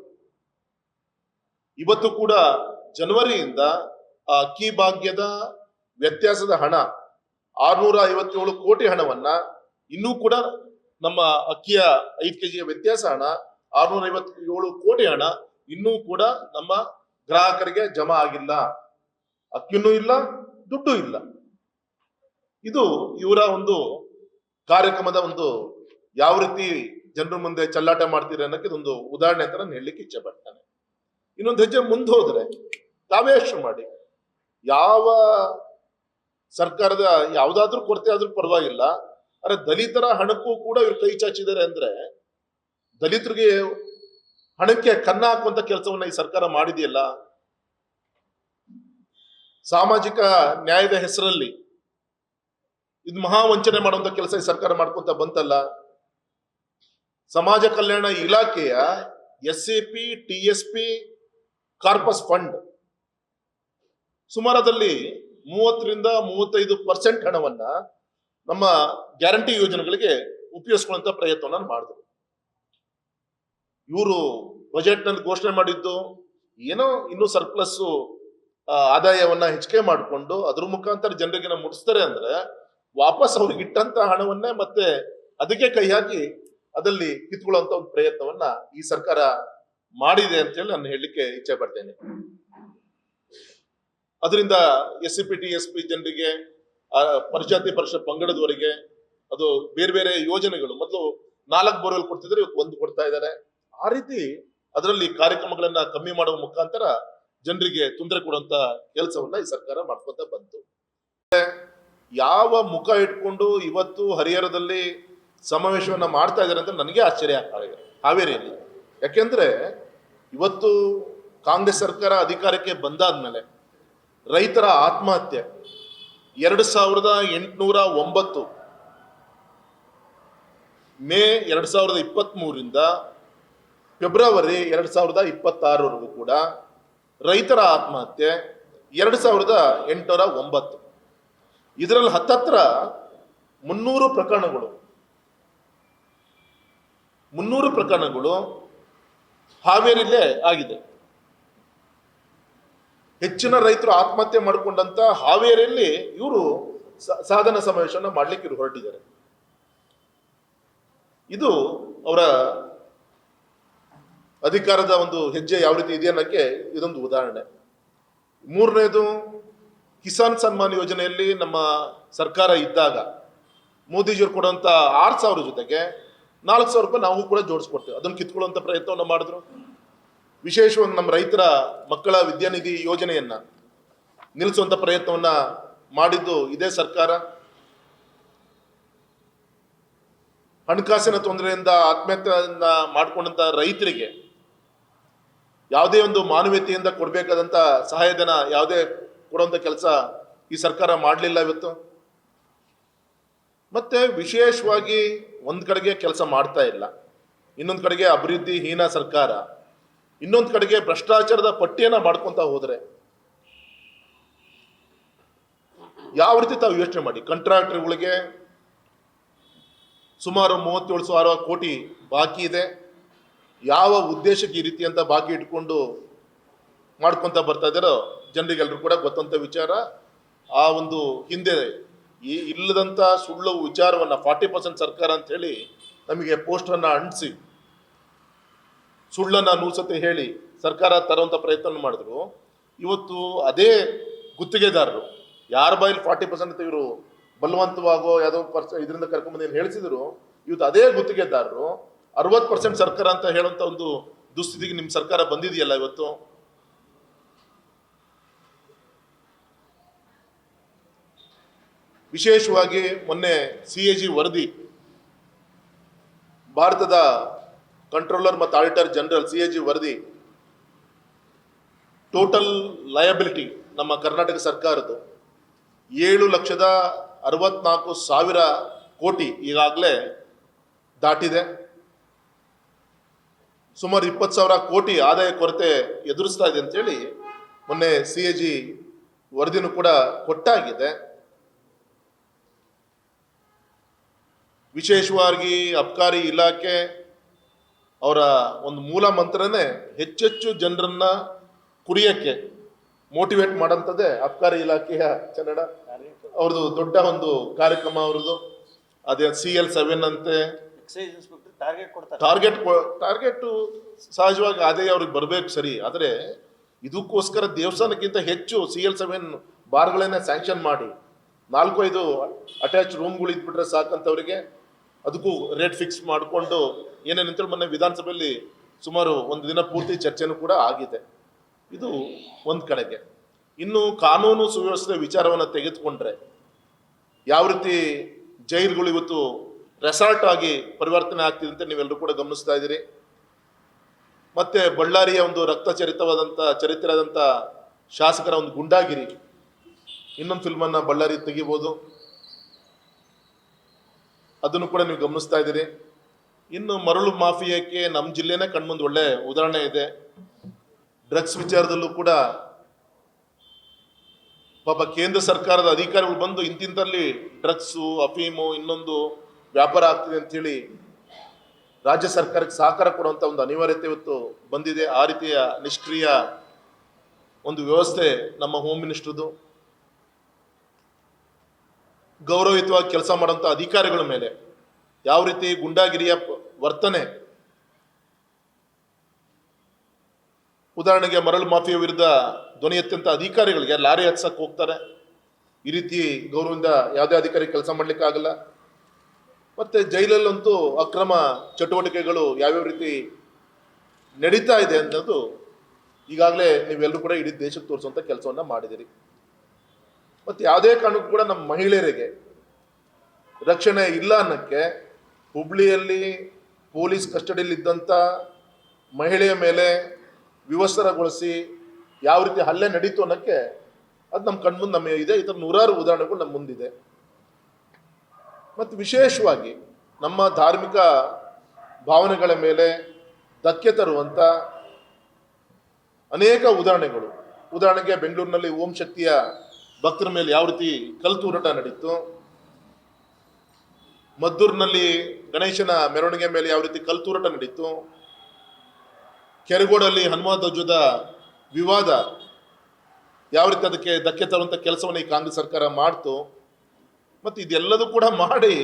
ಇವತ್ತು ಕೂಡ ಜನವರಿಯಿಂದ ಆ ಅಕ್ಕಿ ಭಾಗ್ಯದ ವ್ಯತ್ಯಾಸದ ಹಣ 657 ಕೋಟಿ ಹಣವನ್ನ ಇನ್ನೂ ಕೂಡ ನಮ್ಮ ಅಕ್ಕಿಯ 5 ಕೆಜಿಯ ವ್ಯತ್ಯಾಸ ಹಣ 657 ಕೋಟಿ ಹಣ ಇನ್ನೂ ಕೂಡ ನಮ್ಮ ಗ್ರಾಹಕರಿಗೆ ಜಮಾ ಆಗಿಲ್ಲ. ಅಕ್ಕಿನೂ ಇಲ್ಲ, ದುಡ್ಡು ಇಲ್ಲ. ಇದು ಇವರ ಒಂದು ಕಾರ್ಯಕ್ರಮದ ಒಂದು ಯಾವ ರೀತಿ ಜನರ ಮುಂದೆ ಚಲ್ಲಾಟ ಮಾಡ್ತೀರಿ ಅನ್ನೋಕೆ ಇದೊಂದು ಉದಾಹರಣೆ ಅಂತ ನಾನು ಹೇಳಲಿಕ್ಕೆ ಇಚ್ಛೆ ಪಡ್ತಾನೆ. ಇನ್ನೊಂದು ಹೆಜ್ಜೆ ಮುಂದೆ ಹೋದ್ರೆ ತಾವೇ ಯೋಚನೆ ಮಾಡಿ, ಯಾವ ಸರ್ಕಾರದ ಯಾವ್ದಾದ್ರೂ ಕೊರತೆ ಆದ್ರೂ ಪರವಾಗಿಲ್ಲ, ಆದ್ರೆ ದಲಿತರ ಹಣಕ್ಕೂ ಕೂಡ ಇವ್ರು ಕೈ ಚಾಚಿದ್ದಾರೆ ಅಂದ್ರೆ ದಲಿತರಿಗೆ ಹಣಕ್ಕೆ ಕನ್ನ ಹಾಕುವಂತ ಕೆಲಸವನ್ನ ಈ ಸರ್ಕಾರ ಮಾಡಿದೆಯಲ್ಲ. ಸಾಮಾಜಿಕ ನ್ಯಾಯದ ಹೆಸರಲ್ಲಿ ಇದು ಮಹಾ ವಂಚನೆ ಮಾಡುವಂತ ಕೆಲಸ ಈ ಸರ್ಕಾರ ಮಾಡ್ಕೊಂತ ಬಂತಲ್ಲ. ಸಮಾಜ ಕಲ್ಯಾಣ ಇಲಾಖೆಯ SAP TSP ಕಾರ್ಪಸ್ ಫಂಡ್ ಸುಮಾರದಲ್ಲಿ 30ರಿಂದ 35% ಹಣವನ್ನ ನಮ್ಮ ಗ್ಯಾರಂಟಿ ಯೋಜನೆಗಳಿಗೆ ಉಪಯೋಗಿಸ್ಕೊಳ್ಳುವಂತ ಪ್ರಯತ್ನವನ್ನ ಮಾಡಿದ್ರು. ಇವರು ಬಜೆಟ್ ನಲ್ಲಿ ಘೋಷಣೆ ಮಾಡಿದ್ದು ಏನೋ ಇನ್ನು ಸರ್ಪ್ಲಸ್ ಆದಾಯವನ್ನ ಹೆಚ್ಚಿಗೆ ಮಾಡಿಕೊಂಡು ಅದ್ರ ಮುಖಾಂತರ ಜನರಿಗೆ ಮುಟ್ಟಿಸ್ತಾರೆ ಅಂದ್ರೆ ವಾಪಸ್ ಅವ್ರಿಗೆ ಇಟ್ಟಂತ ಹಣವನ್ನೇ ಮತ್ತೆ ಅದಕ್ಕೆ ಕೈ ಹಾಕಿ ಅದಲ್ಲಿ ಕಿತ್ಕೊಳ್ಳುವಂತ ಒಂದು ಪ್ರಯತ್ನವನ್ನ ಈ ಸರ್ಕಾರ ಮಾಡಿದೆ ಅಂತ ಹೇಳಿ ನಾನು ಹೇಳಲಿಕ್ಕೆ ಇಚ್ಛೆ ಪಡ್ತೇನೆ. ಅದರಿಂದ SCP TSP ಜನರಿಗೆ, ಪರಿಜಾತಿ ಪರಿಷತ್ ಪಂಗಡದವರಿಗೆ ಅದು ಬೇರೆ ಬೇರೆ ಯೋಜನೆಗಳು ಮೊದಲು 4 ಬೋರ್ವೆಲ್ ಕೊಡ್ತಿದ್ರೆ ಇವತ್ತು 1 ಕೊಡ್ತಾ ಇದ್ದಾರೆ. ಆ ರೀತಿ ಅದರಲ್ಲಿ ಕಾರ್ಯಕ್ರಮಗಳನ್ನ ಕಮ್ಮಿ ಮಾಡುವ ಮುಖಾಂತರ ಜನರಿಗೆ ತೊಂದರೆ ಕೊಡುವಂತ ಕೆಲಸವನ್ನ ಈ ಸರ್ಕಾರ ಮಾಡ್ಕೊಂತ ಬಂತು. ಯಾವ ಮುಖ ಇಟ್ಕೊಂಡು ಇವತ್ತು ಹರಿಹರದಲ್ಲಿ ಸಮಾವೇಶವನ್ನ ಮಾಡ್ತಾ ಇದ್ದಾರೆ ಅಂತ ನನಗೆ ಆಶ್ಚರ್ಯ ಆಗ್ತಾ ಇದೆ ಹಾವೇರಿಯಲ್ಲಿ. ಯಾಕೆಂದ್ರೆ ಇವತ್ತು ಕಾಂಗ್ರೆಸ್ ಸರ್ಕಾರ ಅಧಿಕಾರಕ್ಕೆ ಬಂದಾದ್ಮೇಲೆ ರೈತರ ಆತ್ಮಹತ್ಯೆ 2809 ಮೇ 2023ರಿಂದ ಫೆಬ್ರವರಿ 2026ವರೆಗೂ ಕೂಡ ರೈತರ ಆತ್ಮಹತ್ಯೆ 2809. ಇದರಲ್ಲಿ ಹತ್ತತ್ರ 300 ಪ್ರಕರಣಗಳು ಹಾವೇರಿಲೇ ಆಗಿದೆ. ಹೆಚ್ಚಿನ ರೈತರು ಆತ್ಮಹತ್ಯೆ ಮಾಡಿಕೊಂಡಂತ ಹಾವೇರಿಯಲ್ಲಿ ಇವರು ಸಾಧನಾ ಸಮಾವೇಶನ ಮಾಡ್ಲಿಕ್ಕೆ ಇವರು ಹೊರಟಿದ್ದಾರೆ. ಇದು ಅವರ ಅಧಿಕಾರದ ಒಂದು ಹೆಜ್ಜೆ ಯಾವ ರೀತಿ ಇದೆ ಅನ್ನೋಕ್ಕೆ ಇದೊಂದು ಉದಾಹರಣೆ. 3ನೇದು, ಕಿಸಾನ್ ಸನ್ಮಾನ್ ಯೋಜನೆಯಲ್ಲಿ ನಮ್ಮ ಸರ್ಕಾರ ಇದ್ದಾಗ ಮೋದಿಜಿಯವರು ಕೊಡುವಂತ 6,000 ಜೊತೆಗೆ 4,000 ರೂಪಾಯಿ ನಾವು ಕೂಡ ಜೋಡಿಸ್ಕೊಡ್ತೇವೆ. ಅದನ್ನು ಕಿತ್ಕೊಳ್ಳುವಂತ ಪ್ರಯತ್ನವನ್ನು ಮಾಡಿದ್ರು. ವಿಶೇಷವಾಗಿ ನಮ್ಮ ರೈತರ ಮಕ್ಕಳ ವಿದ್ಯಾನಿಧಿ ಯೋಜನೆಯನ್ನ ನಿಲ್ಲಿಸುವಂತ ಪ್ರಯತ್ನವನ್ನ ಮಾಡಿದ್ದು ಇದೇ ಸರ್ಕಾರ. ಹಣಕಾಸಿನ ತೊಂದರೆಯಿಂದ ಆತ್ಮಹತ್ಯೆಯನ್ನ ಮಾಡಿಕೊಂಡಂತ ರೈತರಿಗೆ ಯಾವುದೇ ಒಂದು ಮಾನವೀಯತೆಯಿಂದ ಕೊಡ್ಬೇಕಾದಂತ ಸಹಾಯಧನ ಯಾವುದೇ ಕೊಡುವಂತ ಕೆಲಸ ಈ ಸರ್ಕಾರ ಮಾಡಲಿಲ್ಲ ಇವತ್ತು. ಮತ್ತೆ ವಿಶೇಷವಾಗಿ ಒಂದ್ ಕಡೆಗೆ ಕೆಲಸ ಮಾಡ್ತಾ ಇಲ್ಲ, ಇನ್ನೊಂದ್ ಕಡೆಗೆ ಅಭಿವೃದ್ಧಿ ಹೀನ ಸರ್ಕಾರ, ಇನ್ನೊಂದ್ ಕಡೆಗೆ ಭ್ರಷ್ಟಾಚಾರದ ಪಟ್ಟಿಯನ್ನ ಮಾಡ್ಕೊಂತ ಹೋದ್ರೆ ಯಾವ ರೀತಿ ತಾವು ಯೋಚನೆ ಮಾಡಿ. ಕಾಂಟ್ರಾಕ್ಟರ್ಗಳಿಗೆ ಸುಮಾರು 37,000 ಕೋಟಿ ಬಾಕಿ ಇದೆ. ಯಾವ ಉದ್ದೇಶಕ್ಕೆ ಈ ರೀತಿ ಅಂತ ಬಾಕಿ ಇಟ್ಕೊಂಡು ಮಾಡ್ಕೊಂತ ಬರ್ತಾ ಇದ್ದಾರೋ ಜನರಿಗೆಲ್ಲರೂ ಕೂಡ ಗೊತ್ತಂತ ವಿಚಾರ. ಆ ಒಂದು ಹಿಂದೆ ಈ ಇಲ್ಲದಂತ ಸುಳ್ಳು ವಿಚಾರವನ್ನ 40% ಸರ್ಕಾರ ಅಂತ ಹೇಳಿ ನಮಗೆ ಪೋಸ್ಟರ್ನ ಅಂಟಿಸಿ ಸುಳ್ಳನ್ನ ನೂಸತೆ ಹೇಳಿ ಸರ್ಕಾರ ತರುವಂತ ಪ್ರಯತ್ನ ಮಾಡಿದ್ರು. ಇವತ್ತು ಅದೇ ಗುತ್ತಿಗೆದಾರರು ಯಾರ ಬಾಯಲ್ಲಿ 40% ಅಂತ ಇವರು ಬಲವಂತವಾಗೋ ಯಾವುದೋ ಇದರಿಂದ ಕರ್ಕೊಂಡ್ಬಂದು ಏನು ಹೇಳಿಸಿದ್ರು, ಇವತ್ತು ಅದೇ ಗುತ್ತಿಗೆದಾರರು 60% ಸರ್ಕಾರ ಅಂತ ಹೇಳುವಂತ ಒಂದು ದುಸ್ಥಿತಿಗೆ ನಿಮ್ ಸರ್ಕಾರ ಬಂದಿದೆಯಲ್ಲ ಇವತ್ತು. ವಿಶೇಷವಾಗಿ ಮೊನ್ನೆ CAG ವರದಿ, ಭಾರತದ ಕಂಟ್ರೋಲರ್ ಮತ್ತು ಆಡಿಟರ್ ಜನರಲ್ CAG ವರದಿ, ಟೋಟಲ್ ಲಯಬಿಲಿಟಿ ನಮ್ಮ ಕರ್ನಾಟಕ ಸರ್ಕಾರದ್ದು 7,64,000 ಕೋಟಿ ಈಗಾಗಲೇ ದಾಟಿದೆ. ಸುಮಾರು 20,000 ಕೋಟಿ ಆದಾಯ ಕೊರತೆ ಎದುರಿಸ್ತಾ ಇದೆ ಅಂತೇಳಿ ಮೊನ್ನೆ CAG ವರದಿನೂ ಕೂಡ ಕೊಟ್ಟಾಗಿದೆ. ವಿಶೇಷವಾಗಿ ಅಬ್ಕಾರಿ ಇಲಾಖೆ ಅವರ ಒಂದು ಮೂಲ ಮಂತ್ರನೇ ಹೆಚ್ಚೆಚ್ಚು ಜನರನ್ನ ಕುಡಿಯಕ್ಕೆ ಮೋಟಿವೇಟ್ ಮಾಡೋಂಥದ್ದೇ ಅಬ್ಕಾರಿ ಇಲಾಖೆಯ ಕನ್ನಡ ಅವ್ರದ್ದು ದೊಡ್ಡ ಒಂದು ಕಾರ್ಯಕ್ರಮ. ಅವ್ರದ್ದು ಅದೇ CL7 ಅಂತೆ ಟಾರ್ಗೆಟ್ ಸಹಜವಾಗಿ ಅದೇ ಅವ್ರಿಗೆ ಬರ್ಬೇಕು ಸರಿ. ಆದರೆ ಇದಕ್ಕೋಸ್ಕರ ದೇವಸ್ಥಾನಕ್ಕಿಂತ ಹೆಚ್ಚು CL7 ಬಾರ್ಗಳನ್ನೇ ಸ್ಯಾಂಕ್ಷನ್ ಮಾಡಿ 4-5 ಅಟ್ಯಾಚ್ ರೂಮ್ಗಳು ಇದ್ಬಿಟ್ರೆ ಸಾಕಂತವ್ರಿಗೆ ಅದಕ್ಕೂ ರೇಟ್ ಫಿಕ್ಸ್ ಮಾಡಿಕೊಂಡು ಏನೇನಂತೇಳಿ ಮೊನ್ನೆ ವಿಧಾನಸಭೆಯಲ್ಲಿ ಸುಮಾರು ಒಂದು ದಿನ ಪೂರ್ತಿ ಚರ್ಚೆನೂ ಕೂಡ ಆಗಿದೆ. ಇದು ಒಂದು ಕಡೆಗೆ. ಇನ್ನು ಕಾನೂನು ಸುವ್ಯವಸ್ಥೆ ವಿಚಾರವನ್ನು ತೆಗೆದುಕೊಂಡ್ರೆ ಯಾವ ರೀತಿ ಜೈಲುಗಳು ಇವತ್ತು ರೆಸಾರ್ಟ್ ಆಗಿ ಪರಿವರ್ತನೆ ಆಗ್ತಿದೆ ಅಂತ ನೀವೆಲ್ಲರೂ ಕೂಡ ಗಮನಿಸ್ತಾ ಇದ್ದೀರಿ. ಮತ್ತೆ ಬಳ್ಳಾರಿಯ ಒಂದು ಚರಿತ್ರೆ ಆದಂಥ ಶಾಸಕರ ಒಂದು ಗುಂಡಾಗಿರಿ, ಇನ್ನೊಂದು ಫಿಲ್ಮನ್ನು ಬಳ್ಳಾರಿ ತೆಗಿಬೋದು, ಅದನ್ನು ಕೂಡ ನೀವು ಗಮನಿಸ್ತಾ ಇದ್ದೀರಿ. ಇನ್ನು ಮರಳು ಮಾಫಿಯಾಕ್ಕೆ ನಮ್ಮ ಜಿಲ್ಲೆನೇ ಕಣ್ಮುಂದೆ ಒಳ್ಳೆ ಉದಾಹರಣೆ ಇದೆ. ಡ್ರಗ್ಸ್ ವಿಚಾರದಲ್ಲೂ ಕೂಡ ಪಾಪ ಕೇಂದ್ರ ಸರ್ಕಾರದ ಅಧಿಕಾರಿಗಳು ಬಂದು ಇಂತಿಂತಲ್ಲಿ ಡ್ರಗ್ಸು, ಅಫೀಮು, ಇನ್ನೊಂದು ವ್ಯಾಪಾರ ಆಗ್ತಿದೆ ಅಂತೇಳಿ ರಾಜ್ಯ ಸರ್ಕಾರಕ್ಕೆ ಸಹಕಾರ ಕೊಡುವಂಥ ಒಂದು ಅನಿವಾರ್ಯತೆ ಇವತ್ತು ಬಂದಿದೆ. ಆ ರೀತಿಯ ನಿಷ್ಕ್ರಿಯ ಒಂದು ವ್ಯವಸ್ಥೆ ನಮ್ಮ ಹೋಮ್ ಮಿನಿಸ್ಟ್ರದು. ಗೌರವಯುತವಾಗಿ ಕೆಲಸ ಮಾಡುವಂಥ ಅಧಿಕಾರಿಗಳ ಮೇಲೆ ಯಾವ ರೀತಿ ಗುಂಡಾಗಿರಿಯ ವರ್ತನೆ, ಉದಾಹರಣೆಗೆ ಮರಳು ಮಾಫಿಯಾ ವಿರುದ್ಧ ಧ್ವನಿ ಎತ್ತಂತ ಅಧಿಕಾರಿಗಳಿಗೆ ಲಾರಿ ಹತ್ಸಕ್ಕೆ ಹೋಗ್ತಾರೆ. ಈ ರೀತಿ ಗೌರವದಿಂದ ಯಾವುದೇ ಅಧಿಕಾರಿ ಕೆಲಸ ಮಾಡ್ಲಿಕ್ಕೆ ಆಗಲ್ಲ. ಮತ್ತೆ ಜೈಲಲ್ಲಂತೂ ಅಕ್ರಮ ಚಟುವಟಿಕೆಗಳು ಯಾವ್ಯಾವ ರೀತಿ ನಡೀತಾ ಇದೆ ಅನ್ನೋದು ಈಗಾಗಲೇ ನೀವೆಲ್ಲರೂ ಕೂಡ ಇಡೀ ದೇಶಕ್ಕೆ ತೋರಿಸುವಂಥ ಕೆಲಸವನ್ನ ಮಾಡಿದಿರಿ. ಮತ್ತೆ ಯಾವುದೇ ಕಾರಣಕ್ಕೂ ಕೂಡ ನಮ್ಮ ಮಹಿಳೆಯರಿಗೆ ರಕ್ಷಣೆ ಇಲ್ಲ ಅನ್ನಕ್ಕೆ ಹುಬ್ಳಿಯಲ್ಲಿ ಪೊಲೀಸ್ ಕಸ್ಟಡಿಯಲ್ಲಿ ಇದ್ದಂಥ ಮಹಿಳೆಯ ಮೇಲೆ ವಿವಸ್ತ್ರಗೊಳಿಸಿ ಯಾವ ರೀತಿ ಹಲ್ಲೆ ನಡೀತು ಅನ್ನಕ್ಕೆ ಅದು ನಮ್ಮ ಕಣ್ಮುಂದೆ ನಮ್ಮ ಇದೆ. ಈ ಥರ ನೂರಾರು ಉದಾಹರಣೆಗಳು ನಮ್ಮ ಮುಂದಿದೆ. ಮತ್ತು ವಿಶೇಷವಾಗಿ ನಮ್ಮ ಧಾರ್ಮಿಕ ಭಾವನೆಗಳ ಮೇಲೆ ಧಕ್ಕೆ ತರುವಂಥ ಅನೇಕ ಉದಾಹರಣೆಗಳು, ಉದಾಹರಣೆಗೆ ಬೆಂಗಳೂರಿನಲ್ಲಿ ಓಂ ಶಕ್ತಿಯ ಭಕ್ತರ ಮೇಲೆ ಯಾವ ರೀತಿ ಕಲ್ಲು ತೂರಾಟ ನಡೀತು, ಮದ್ದೂರಿನಲ್ಲಿ ಗಣೇಶನ ಮೆರವಣಿಗೆ ಮೇಲೆ ಯಾವ ರೀತಿ ಕಲ್ಲು ತೂರಾಟ ನಡೀತು, ಕೆರಗೋಡಲ್ಲಿ ಹನುಮ ಧ್ವಜದ ವಿವಾದ ಯಾವ ರೀತಿ ಅದಕ್ಕೆ ಧಕ್ಕೆ ತರುವಂಥ ಕೆಲಸವನ್ನು ಈ ಕಾಂಗ್ರೆಸ್ ಸರ್ಕಾರ ಮಾಡ್ತು. ಮತ್ತು ಇದೆಲ್ಲದೂ ಕೂಡ ಮಾಡಿ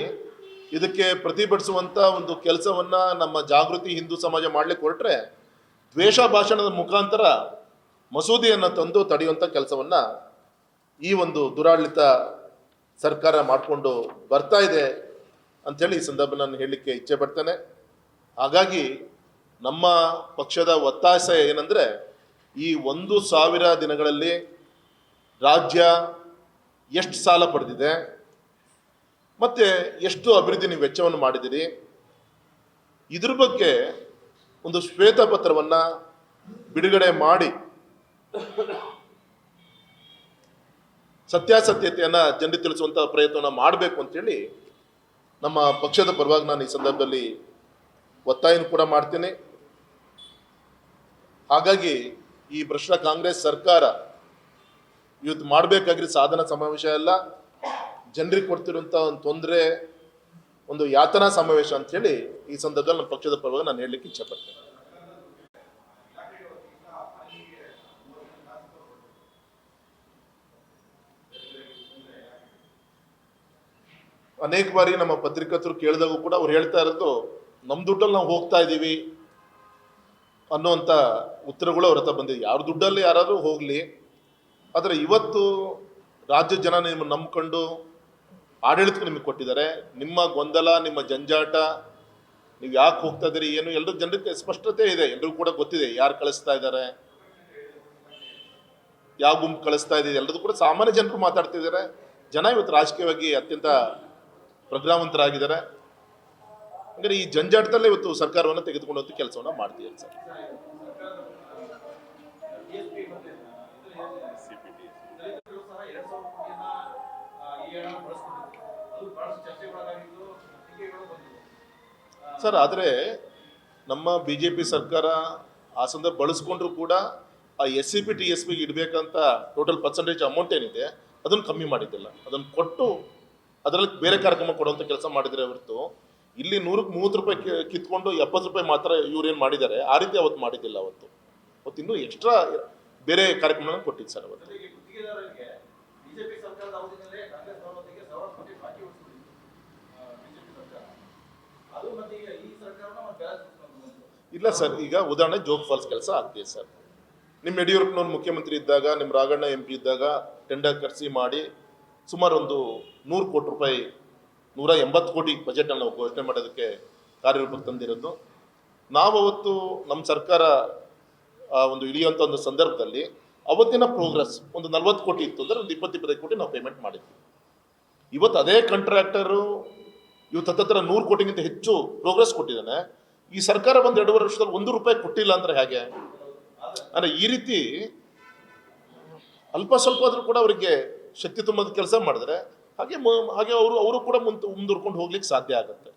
ಇದಕ್ಕೆ ಪ್ರತಿಭಟಿಸುವಂಥ ಒಂದು ಕೆಲಸವನ್ನ ನಮ್ಮ ಜಾಗೃತಿ ಹಿಂದೂ ಸಮಾಜ ಮಾಡ್ಲಿಕ್ಕೆ ಹೊರಟ್ರೆ ದ್ವೇಷ ಭಾಷಣದ ಮುಖಾಂತರ ಮಸೂದೆಯನ್ನು ತಂದು ತಡೆಯುವಂಥ ಕೆಲಸವನ್ನ ಈ ಒಂದು ದುರಾಡಳಿತ ಸರ್ಕಾರ ಮಾಡಿಕೊಂಡು ಬರ್ತಾ ಇದೆ ಅಂಥೇಳಿ ಈ ಸಂದರ್ಭ ನಾನು ಹೇಳಲಿಕ್ಕೆ ಇಚ್ಛೆ ಪಡ್ತೇನೆ. ಹಾಗಾಗಿ ನಮ್ಮ ಪಕ್ಷದ ಒತ್ತಾಯ ಏನಂದರೆ, ಈ 1,000 ದಿನಗಳಲ್ಲಿ ರಾಜ್ಯ ಎಷ್ಟು ಸಾಲ ಪಡೆದಿದೆ, ಮತ್ತೆ ಎಷ್ಟು ಅಭಿವೃದ್ಧಿ ನೀವು ವೆಚ್ಚವನ್ನು ಮಾಡಿದಿರಿ, ಇದ್ರ ಬಗ್ಗೆ ಒಂದು ಶ್ವೇತಪತ್ರವನ್ನು ಬಿಡುಗಡೆ ಮಾಡಿ ಸತ್ಯಾಸತ್ಯತೆಯನ್ನು ಜನರಿಗೆ ತಿಳಿಸುವಂಥ ಪ್ರಯತ್ನವನ್ನು ಮಾಡಬೇಕು ಅಂತೇಳಿ ನಮ್ಮ ಪಕ್ಷದ ಪರವಾಗಿ ನಾನು ಈ ಸಂದರ್ಭದಲ್ಲಿ ಒತ್ತಾಯನೂ ಕೂಡ ಮಾಡ್ತೀನಿ. ಹಾಗಾಗಿ ಈ ಭ್ರಷ್ಟ ಕಾಂಗ್ರೆಸ್ ಸರ್ಕಾರ ಇವತ್ತು ಮಾಡಬೇಕಾಗಿರೋ ಸಾಧನ ಸಮಾವೇಶ ಎಲ್ಲ ಜನರಿಗೆ ಕೊಡ್ತಿರುವಂಥ ಒಂದು ತೊಂದರೆ, ಒಂದು ಯಾತನಾ ಸಮಾವೇಶ ಅಂತೇಳಿ ಈ ಸಂದರ್ಭದಲ್ಲಿ ನಮ್ಮ ಪಕ್ಷದ ಪರವಾಗಿ ನಾನು ಹೇಳಲಿಕ್ಕೆ ಇಚ್ಛೆ ಪಡ್ತೇನೆ. ಅನೇಕ ಬಾರಿ ನಮ್ಮ ಪತ್ರಿಕರ್ತರು ಕೇಳಿದಾಗೂ ಕೂಡ ಅವ್ರು ಹೇಳ್ತಾ ಇರೋದು, ನಮ್ಮ ದುಡ್ಡಲ್ಲಿ ನಾವು ಹೋಗ್ತಾ ಇದ್ದೀವಿ ಅನ್ನುವಂಥ ಉತ್ತರಗಳು ಅವ್ರ ಹತ್ರ ಬಂದಿದೆ. ಯಾರ ದುಡ್ಡಲ್ಲಿ ಯಾರಾದರೂ ಹೋಗಲಿ, ಆದರೆ ಇವತ್ತು ರಾಜ್ಯ ಜನ ನಿಮ್ಮನ್ನು ನಂಬ್ಕೊಂಡು ಆಡಳಿತಕ್ಕೆ ನಿಮಗೆ ಕೊಟ್ಟಿದ್ದಾರೆ. ನಿಮ್ಮ ಗೊಂದಲ, ನಿಮ್ಮ ಜಂಜಾಟ, ನೀವು ಯಾಕೆ ಹೋಗ್ತಾ ಇದ್ದೀರಿ ಏನು, ಎಲ್ಲರೂ ಜನರಿಗೆ ಸ್ಪಷ್ಟತೆ ಇದೆ, ಎಲ್ರಿಗೂ ಕೂಡ ಗೊತ್ತಿದೆ ಯಾರು ಕಳಿಸ್ತಾ ಇದ್ದಾರೆ, ಯಾವ ಗುಂಪು ಕಳಿಸ್ತಾ ಇದೆ, ಎಲ್ಲರೂ ಕೂಡ ಸಾಮಾನ್ಯ ಜನರು ಮಾತಾಡ್ತಿದ್ದಾರೆ. ಜನ ಇವತ್ತು ರಾಜಕೀಯವಾಗಿ ಅತ್ಯಂತ ಪ್ರಜ್ಞಾವಂತರಾಗಿದ್ದಾರೆ. ಅಂದರೆ ಈ ಜಂಜಾಟದಲ್ಲೇ ಇವತ್ತು ಸರ್ಕಾರವನ್ನು ತೆಗೆದುಕೊಂಡಂಥ ಕೆಲಸವನ್ನು ಮಾಡ್ತೀವಿ ಸರ್. ಸರ್, ಆದರೆ ನಮ್ಮ BJP ಸರ್ಕಾರ ಆ ಸಂದರ್ಭ ಬಳಸ್ಕೊಂಡ್ರು ಕೂಡ ಆ SCP TSP ಇಡಬೇಕಂತ ಟೋಟಲ್ ಪರ್ಸೆಂಟೇಜ್ ಅಮೌಂಟ್ ಏನಿದೆ ಅದನ್ನು ಕಮ್ಮಿ ಮಾಡಿದ್ದಿಲ್ಲ. ಅದನ್ನು ಕೊಟ್ಟು ಅದರಲ್ಲಿ ಬೇರೆ ಕಾರ್ಯಕ್ರಮ ಕೊಡುವಂಥ ಕೆಲಸ ಮಾಡಿದರೆ ಹೊರತು ಇಲ್ಲಿ 100ಕ್ಕೆ 30 ರೂಪಾಯಿ ಕಿತ್ಕೊಂಡು 70 ರೂಪಾಯಿ ಮಾತ್ರ ಇವ್ರೇನು ಮಾಡಿದ್ದಾರೆ ಆ ರೀತಿ ಅವತ್ತು ಮಾಡಿದ್ದಿಲ್ಲ. ಅವತ್ತು ಇನ್ನೂ ಎಕ್ಸ್ಟ್ರಾ ಬೇರೆ ಕಾರ್ಯಕ್ರಮ ಕೊಟ್ಟಿದ್ದು ಸರ್ ಅವತ್ತು. ಇಲ್ಲ ಸರ್, ಈಗ ಉದಾಹರಣೆ ಜೋಗ್ ಫಾಲ್ಸ್ ಕೆಲಸ ಆಗ್ತಿದೆ ಸರ್. ನಿಮ್ಮ ಯಡಿಯೂರಪ್ಪನವ್ರು ಮುಖ್ಯಮಂತ್ರಿ ಇದ್ದಾಗ, ನಿಮ್ಮ ರಾಘಣ್ಣ MP ಇದ್ದಾಗ ಟೆಂಡರ್ ಕರೆಸಿ ಮಾಡಿ ಸುಮಾರು ಒಂದು 100 ಕೋಟಿ ರೂಪಾಯಿ 180 ಕೋಟಿ ಬಜೆಟನ್ನು ನಾವು ಘೋಷಣೆ ಮಾಡೋದಕ್ಕೆ ಕಾರ್ಯರೂಪಕ್ಕೆ ತಂದಿರೋದು. ನಾವು ಅವತ್ತು ನಮ್ಮ ಸರ್ಕಾರ ಒಂದು ಇಳಿಯುವಂಥ ಒಂದು ಸಂದರ್ಭದಲ್ಲಿ ಅವತ್ತಿನ ಪ್ರೋಗ್ರೆಸ್ ಒಂದು 40 ಕೋಟಿ ಇತ್ತು ಅಂದ್ರೆ ಒಂದು 20-25 ಕೋಟಿ ನಾವು ಪೇಮೆಂಟ್ ಮಾಡಿದ್ವಿ. ಇವತ್ತು ಅದೇ ಕಾಂಟ್ರಾಕ್ಟರು ಇವತ್ತು ಹತ್ತತ್ರ 100 ಕೋಟಿಗಿಂತ ಹೆಚ್ಚು ಪ್ರೋಗ್ರೆಸ್ ಕೊಟ್ಟಿದ್ದಾನೆ. ಈ ಸರ್ಕಾರ ಬಂದು 2.5 ವರ್ಷದಲ್ಲಿ 1 ರೂಪಾಯಿ ಕೊಟ್ಟಿಲ್ಲ ಅಂದ್ರೆ ಹೇಗೆ? ಅಂದ್ರೆ ಈ ರೀತಿ ಅಲ್ಪ ಸ್ವಲ್ಪ ಆದ್ರೂ ಕೂಡ ಅವರಿಗೆ ಶಕ್ತಿ ತುಂಬದ ಕೆಲಸ ಮಾಡಿದ್ರೆ ಹಾಗೆ ಅವರು ಕೂಡ ಮುಂದುವರ್ಕೊಂಡು ಹೋಗ್ಲಿಕ್ಕೆ ಸಾಧ್ಯ ಆಗುತ್ತೆ.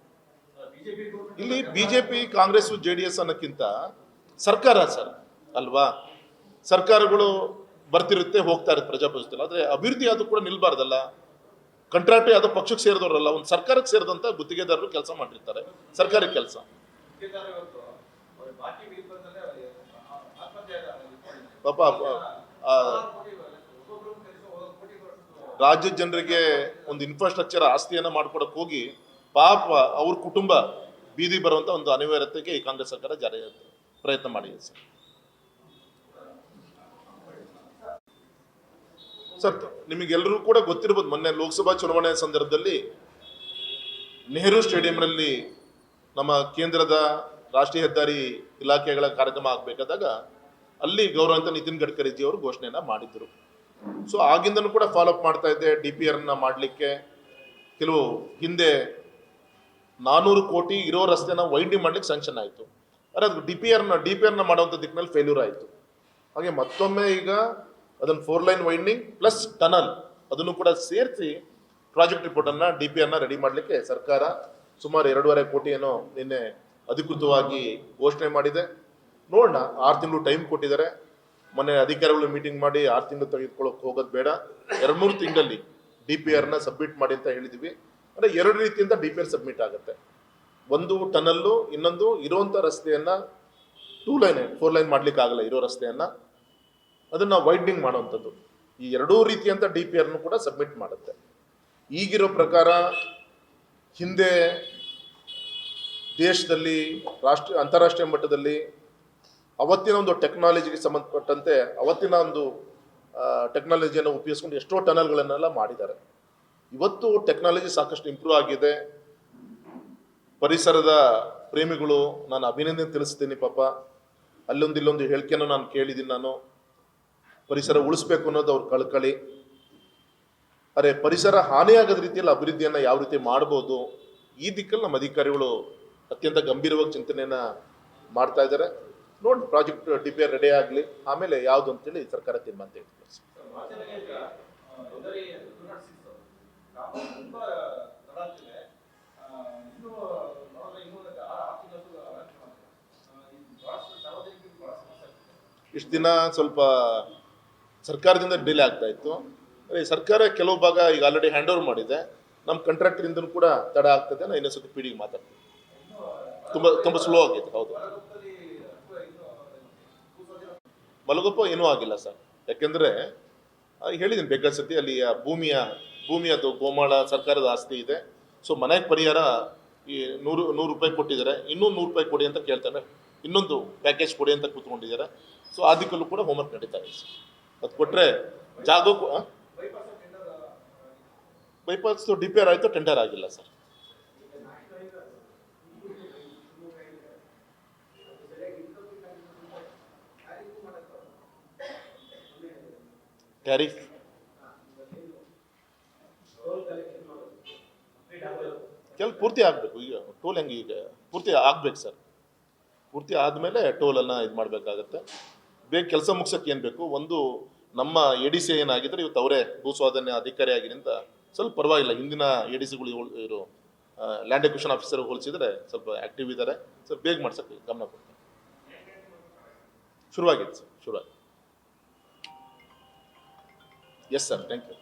ಇಲ್ಲಿ ಬಿಜೆಪಿ ಕಾಂಗ್ರೆಸ್ JDS ಅನ್ನೋಕ್ಕಿಂತ ಸರ್ಕಾರ ಸರ್ ಅಲ್ವಾ, ಸರ್ಕಾರಗಳು ಬರ್ತಿರುತ್ತೆ ಹೋಗ್ತಾ ಇರುತ್ತೆ ಪ್ರಜಾಪ್ರಭುತ್ವದಲ್ಲಿ. ಆದ್ರೆ ಅಭಿವೃದ್ಧಿ ಅದು ಕೂಡ ನಿಲ್ಬಾರ್ದಲ್ಲ. ಕಂಟ್ರಾಕ್ಟ್ ಯಾವುದೋ ಪಕ್ಷಕ್ಕೆ ಸೇರಿದವರಲ್ಲ, ಒಂದು ಸರ್ಕಾರಕ್ಕೆ ಸೇರಿದಂತ ಗುತ್ತಿಗೆದಾರರು ಕೆಲಸ ಮಾಡಿರ್ತಾರೆ, ಸರ್ಕಾರಿ ಕೆಲಸ. ಪಾಪ ರಾಜ್ಯದ ಜನರಿಗೆ ಒಂದು ಇನ್ಫ್ರಾಸ್ಟ್ರಕ್ಚರ್ ಆಸ್ತಿಯನ್ನ ಮಾಡ್ಕೊಡಕ್ ಹೋಗಿ ಪಾಪ ಅವ್ರ ಕುಟುಂಬ ಬೀದಿ ಬರುವಂತ ಒಂದು ಅನಿವಾರ್ಯತೆಗೆ ಈ ಕಾಂಗ್ರೆಸ್ ಸರ್ಕಾರ ಜಾರಿ ಪ್ರಯತ್ನ ಮಾಡಿದೆ ಸರ್. ನಿಮಗೆಲ್ಲರೂ ಕೂಡ ಗೊತ್ತಿರಬಹುದು, ಮೊನ್ನೆ ಲೋಕಸಭಾ ಚುನಾವಣೆ ಸಂದರ್ಭದಲ್ಲಿ ನೆಹರು ಸ್ಟೇಡಿಯಂನಲ್ಲಿ ನಮ್ಮ ಕೇಂದ್ರದ ರಾಷ್ಟ್ರೀಯ ಹೆದ್ದಾರಿ ಇಲಾಖೆಗಳ ಕಾರ್ಯಕ್ರಮ ಆಗಬೇಕಾದಾಗ ಅಲ್ಲಿ ಗೌರವಾನ್ವಿತ ನಿತಿನ್ ಗಡ್ಕರಿಜಿ ಅವರು ಘೋಷಣೆಯನ್ನ ಮಾಡಿದ್ರು. ಸೊ ಆಗಿಂದನೂ ಕೂಡ ಫಾಲೋಅಪ್ ಮಾಡ್ತಾ ಇದ್ದೆ. DPR ಮಾಡಲಿಕ್ಕೆ ಕೆಲವು ಹಿಂದೆ 400 ಕೋಟಿ ಇರೋ ರಸ್ತೆನ ವೈಂಡಿಂಗ್ ಮಾಡ್ಲಿಕ್ಕೆ ಸ್ಯಾಂಕ್ಷನ್ ಆಯಿತು. ಆದರೆ ಅದು DPR ಮಾಡುವಂಥ ದಿಕ್ಕಿನಲ್ಲಿ ಫೇಲ್ಯೂರ್ ಆಯಿತು. ಹಾಗೆ ಮತ್ತೊಮ್ಮೆ ಈಗ ಅದನ್ನು 4 ಲೈನ್ ವೈಂಡಿಂಗ್ ಪ್ಲಸ್ ಟನಲ್ ಅದನ್ನು ಕೂಡ ಸೇರಿಸಿ ಪ್ರಾಜೆಕ್ಟ್ ರಿಪೋರ್ಟನ್ನು DPR ರೆಡಿ ಮಾಡಲಿಕ್ಕೆ ಸರ್ಕಾರ ಸುಮಾರು 2.5 ಕೋಟಿ ಏನೋ ನಿನ್ನೆ ಅಧಿಕೃತವಾಗಿ ಘೋಷಣೆ ಮಾಡಿದೆ. ನೋಡೋಣ, 6 ತಿಂಗಳು ಟೈಮ್ ಕೊಟ್ಟಿದ್ದಾರೆ. ಮೊನ್ನೆ ಅಧಿಕಾರಿಗಳು ಮೀಟಿಂಗ್ ಮಾಡಿ 6 ತಿಂಗಳು ತೆಗೆದುಕೊಳ್ಳೋಕೆ ಹೋಗೋದು ಬೇಡ, 2-3 ತಿಂಗಳಲ್ಲಿ DPR ಸಬ್ಮಿಟ್ ಮಾಡಿ ಅಂತ ಹೇಳಿದ್ವಿ. ಅಂದರೆ 2 ರೀತಿಯಿಂದ DPR ಸಬ್ಮಿಟ್ ಆಗುತ್ತೆ. ಒಂದು ಟನಲ್ಲು, ಇನ್ನೊಂದು ಇರುವಂಥ ರಸ್ತೆಯನ್ನ 2 ಲೈನ್ 4 ಲೈನ್ ಮಾಡ್ಲಿಕ್ಕೆ ಆಗಲ್ಲ ಇರೋ ರಸ್ತೆಯನ್ನ ಅದನ್ನ ವೈಡ್ನಿಂಗ್ ಮಾಡುವಂಥದ್ದು. ಈ 2 ರೀತಿಯಂತ DPR ಕೂಡ ಸಬ್ಮಿಟ್ ಮಾಡುತ್ತೆ. ಈಗಿರೋ ಪ್ರಕಾರ ಹಿಂದೆ ದೇಶದಲ್ಲಿ ಅಂತಾರಾಷ್ಟ್ರೀಯ ಮಟ್ಟದಲ್ಲಿ ಅವತ್ತಿನ ಒಂದು ಟೆಕ್ನಾಲಜಿಗೆ ಸಂಬಂಧಪಟ್ಟಂತೆ ಅವತ್ತಿನ ಒಂದು ಟೆಕ್ನಾಲಜಿಯನ್ನು ಉಪಯೋಗಿಸ್ಕೊಂಡು ಎಷ್ಟೋ ಟನಲ್ಗಳನ್ನೆಲ್ಲ ಮಾಡಿದ್ದಾರೆ. ಇವತ್ತು ಟೆಕ್ನಾಲಜಿ ಸಾಕಷ್ಟು ಇಂಪ್ರೂವ್ ಆಗಿದೆ. ಪರಿಸರದ ಪ್ರೇಮಿಗಳು ನಾನು ಅಭಿನಂದನೆ ತಿಳಿಸ್ತೀನಿ. ಪಾಪ ಇಲ್ಲೊಂದು ಹೇಳಿಕೆಯನ್ನು ನಾನು ಕೇಳಿದ್ದೀನಿ. ನಾನು ಪರಿಸರ ಉಳಿಸ್ಬೇಕು ಅನ್ನೋದು ಅವ್ರ ಕಳಕಳಿ. ಅರೆ ಪರಿಸರ ಹಾನಿಯಾಗದ ರೀತಿಯಲ್ಲಿ ಅಭಿವೃದ್ಧಿಯನ್ನು ಯಾವ ರೀತಿ ಮಾಡ್ಬೋದು, ಈ ದಿಕ್ಕಲ್ಲಿ ನಮ್ಮ ಅಧಿಕಾರಿಗಳು ಅತ್ಯಂತ ಗಂಭೀರವಾಗಿ ಚಿಂತನೆಯನ್ನ ಮಾಡ್ತಾ ಇದ್ದಾರೆ. ನೋಡಿ, ಪ್ರಾಜೆಕ್ಟ್ DPR ರೆಡಿ ಆಗಲಿ, ಆಮೇಲೆ ಯಾವುದು ಅಂತೇಳಿ ಸರ್ಕಾರ ತೀರ್ಮಾನ ತೆಗೆದುಕೊಳ್ಳಿ. ಇಷ್ಟು ದಿನ ಸ್ವಲ್ಪ ಸರ್ಕಾರದಿಂದ ಡಿಲೇ ಆಗ್ತಾ ಇತ್ತು. ಸರ್ಕಾರ ಕೆಲವು ಭಾಗ ಈಗ ಆಲ್ರೆಡಿ ಹ್ಯಾಂಡ್ ಓವರ್ ಮಾಡಿದೆ. ನಮ್ಮ ಕಾಂಟ್ರಾಕ್ಟರ್ ಕೂಡ ತಡ ಆಗ್ತದೆ. ನಾನು ಇನ್ನೊಂದ್ಸತಿ ಪೀಡಿಗೆ ಮಾತಾಡ್ತೀನಿ. ತುಂಬ ಸ್ಲೋ ಆಗಿದೆ. ಹೌದು, ಮಲಗೋಪ ಏನೂ ಆಗಿಲ್ಲ ಸರ್. ಯಾಕೆಂದ್ರೆ ಹೇಳಿದ್ದೀನಿ ಬೇಕಾದ ಸತಿ ಅಲ್ಲಿ ಭೂಮಿಯದು ಗೋಮಾಳ ಸರ್ಕಾರದ ಆಸ್ತಿ ಇದೆ. ಸೊ ಮನೆಗೆ ಪರಿಹಾರ ಈ 100 ರೂಪಾಯಿ ಕೊಟ್ಟಿದ್ದಾರೆ, ಇನ್ನೂ 100 ರೂಪಾಯಿ ಕೊಡಿ ಅಂತ ಕೇಳ್ತಾರೆ, ಇನ್ನೊಂದು ಪ್ಯಾಕೇಜ್ ಕೊಡಿ ಅಂತ ಕೂತ್ಕೊಂಡಿದ್ದಾರೆ. ಸೊ ಆ ದಿಕ್ಕಲ್ಲೂ ಕೂಡ ಹೋಮ್ವರ್ಕ್ ನಡೀತಾ ಇದೆ. ಅದು ಕೊಟ್ಟರೆ ಜಾಗಕ್ಕೂ ಬೈಪಾಸ್ DPR ಆಯಿತು, ಟೆಂಡರ್ ಆಗಿಲ್ಲ ಸರ್. ಟ್ಯಾರಿಫ್ ಪೂರ್ತಿ ಆಗಬೇಕು. ಈಗ ಟೋಲ್ ಹೆಂಗೆ ಈಗ ಪೂರ್ತಿ ಆಗ್ಬೇಕು ಸರ್. ಪೂರ್ತಿ ಆದಮೇಲೆ ಟೋಲನ್ನು ಇದು ಮಾಡಬೇಕಾಗತ್ತೆ. ಬೇಗ ಕೆಲಸ ಮುಗಿಸೋಕ್ಕೆ ಏನು ಬೇಕು, ಒಂದು ನಮ್ಮ ADC ಏನಾಗಿದ್ರೆ ಇವತ್ತು ಅವರೇ ಭೂಸ್ವಾಧೀನ ಅಧಿಕಾರಿ ಆಗಿದ್ದರಿಂದ ಸ್ವಲ್ಪ ಪರವಾಗಿಲ್ಲ. ಹಿಂದಿನ ADCಗಳು ಇವರು ಲ್ಯಾಂಡ್ ಎಕ್ವಿಷನ್ ಆಫೀಸರ್ ಹೋಲಿಸಿದ್ರೆ ಸ್ವಲ್ಪ ಆ್ಯಕ್ಟಿವ್ ಇದ್ದಾರೆ. ಸ್ವಲ್ಪ ಬೇಗ ಮಾಡ್ಸೋಕ್ಕೆ ಗಮನ ಕೊಡ್ತಾರೆ. ಶುರುವಾಗಿದೆ ಸರ್, ಶುರುವಾಗಿದೆ. Yes sir, thank you.